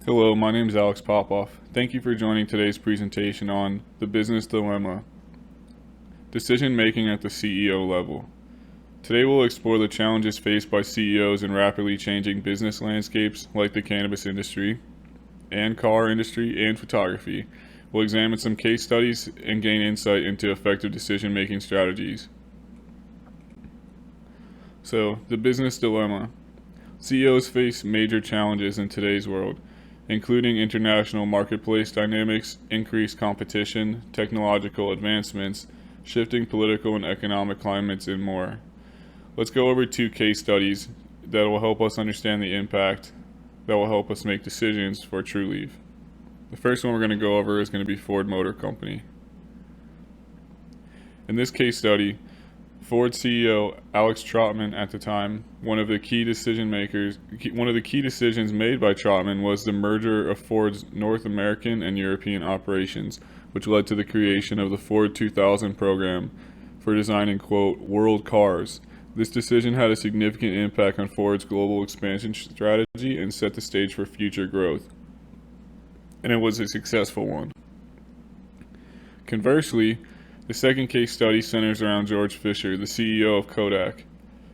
Hello, my name is Alex Popoff. Thank you for joining today's presentation on the business dilemma, decision making at the CEO level. Today we'll explore the challenges faced by CEOs in rapidly changing business landscapes like the cannabis industry and car industry and photography. We'll examine some case studies and gain insight into effective decision making strategies. So, the business dilemma. CEOs face major challenges in today's world, including international marketplace dynamics, increased competition, technological advancements, shifting political and economic climates, and more. Let's go over two case studies that will help us understand the impact that will help us make decisions for Trulieve. The first one we're going to go over is going to be Ford Motor Company. In this case study, Ford CEO Alex Trotman at the time, one of the key decisions made by Trotman was the merger of Ford's North American and European operations, which led to the creation of the Ford 2000 program for designing, quote, world cars. This decision had a significant impact on Ford's global expansion strategy and set the stage for future growth. And it was a successful one. Conversely, the second case study centers around George Fisher, the CEO of Kodak.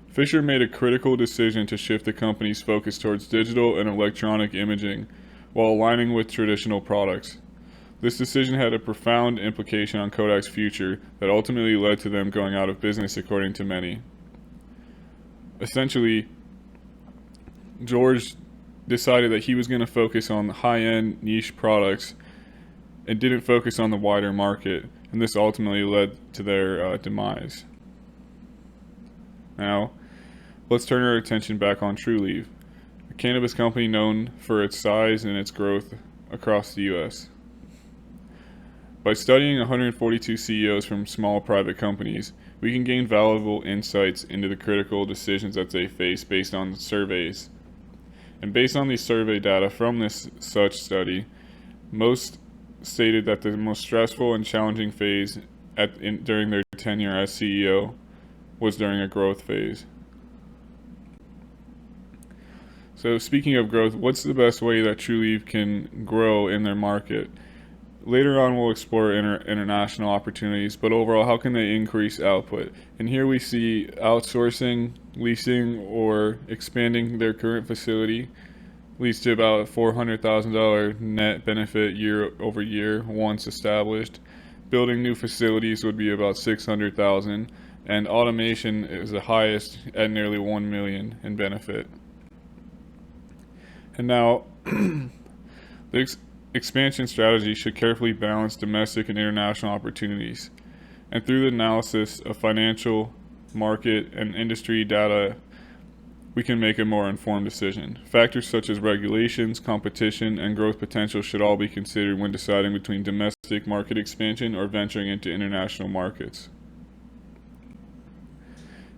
Fisher made a critical decision to shift the company's focus towards digital and electronic imaging while aligning with traditional products. This decision had a profound implication on Kodak's future that ultimately led to them going out of business, according to many. Essentially, George decided that he was going to focus on high-end niche products and didn't focus on the wider market, and this ultimately led to their demise. Now, let's turn our attention back on Trulieve, a cannabis company known for its size and its growth across the U.S. By studying 142 CEOs from small private companies, we can gain valuable insights into the critical decisions that they face based on surveys. And based on these survey data from this such study, most stated that the most stressful and challenging phase during their tenure as CEO was during a growth phase. So speaking of growth, what's the best way that Trulieve can grow in their market? Later on we'll explore international opportunities, but overall, how can they increase output? And here we see outsourcing, leasing, or expanding their current facility leads to about a $400,000 net benefit year over year once established. Building new facilities would be about $600,000, and automation is the highest at nearly $1 million in benefit. And now, the expansion strategy should carefully balance domestic and international opportunities. And through the analysis of financial, market, and industry data, we can make a more informed decision. Factors such as regulations, competition, and growth potential should all be considered when deciding between domestic market expansion or venturing into international markets.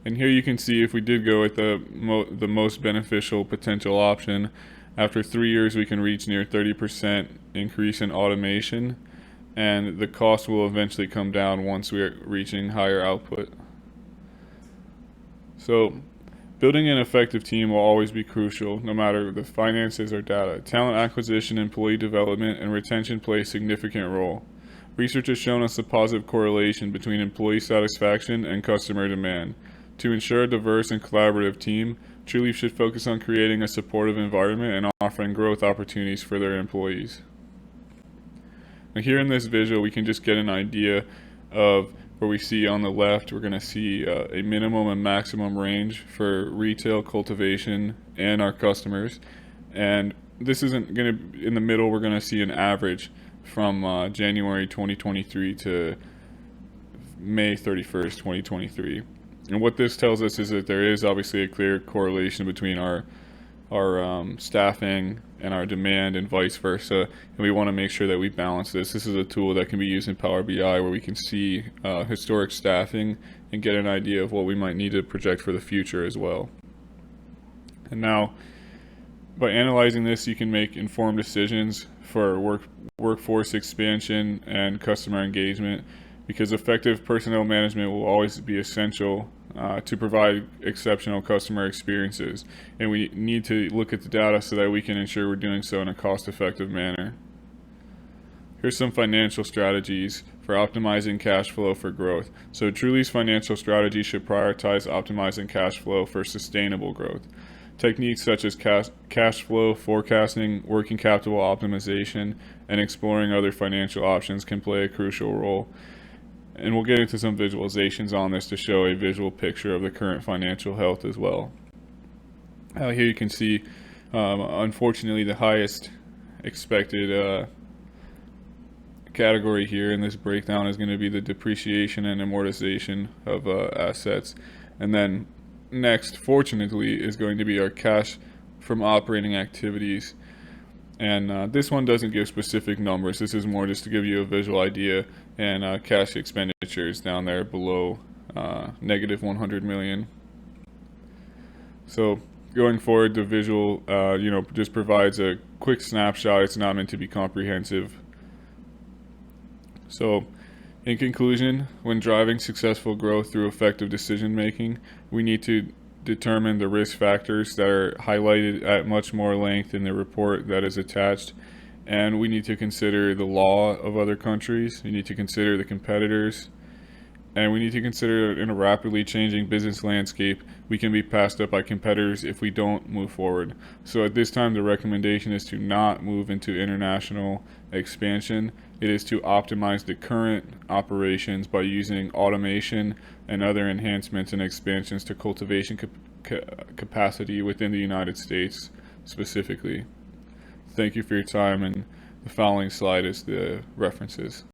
And here you can see if we did go with the most beneficial potential option, after 3 years we can reach near 30% increase in automation, and the cost will eventually come down once we are reaching higher output. So, building an effective team will always be crucial, no matter the finances or data. Talent acquisition, employee development, and retention play a significant role. Research has shown us a positive correlation between employee satisfaction and customer demand. To ensure a diverse and collaborative team, Trulieve should focus on creating a supportive environment and offering growth opportunities for their employees. Now here in this visual, we can just get an idea of where we see on the left, we're going to see a minimum and maximum range for retail, cultivation, and our customers. And this isn't going to, in the middle, we're going to see an average from January 2023 to May 31st, 2023. And what this tells us is that there is obviously a clear correlation between our staffing and our demand and vice versa, and we want to make sure that we balance this. This is a tool that can be used in Power BI where we can see historic staffing and get an idea of what we might need to project for the future as well. And now, by analyzing this, you can make informed decisions for workforce expansion and customer engagement. because effective personnel management will always be essential to provide exceptional customer experiences, and we need to look at the data so that we can ensure we're doing so in a cost-effective manner. Here's some financial strategies for optimizing cash flow for growth. So Trulieve's financial strategy should prioritize optimizing cash flow for sustainable growth. Techniques such as cash flow forecasting, working capital optimization, and exploring other financial options can play a crucial role. And we'll get into some visualizations on this to show a visual picture of the current financial health as well. Here you can see, unfortunately, the highest expected category here in this breakdown is going to be the depreciation and amortization of assets. And then next, fortunately, is going to be our cash from operating activities. And this one doesn't give specific numbers. This is more just to give you a visual idea. And cash expenditures down there below negative 100 million. So going forward, the visual just provides a quick snapshot. It's not meant to be comprehensive. So in conclusion, when driving successful growth through effective decision making, we need to determine the risk factors that are highlighted at much more length in the report that is attached. And we need to consider the law of other countries. We need to consider the competitors. And we need to consider in a rapidly changing business landscape, we can be passed up by competitors if we don't move forward. So at this time, the recommendation is to not move into international expansion. It is to optimize the current operations by using automation and other enhancements and expansions to cultivation capacity within the United States specifically. Thank you for your time, and the following slide is the references.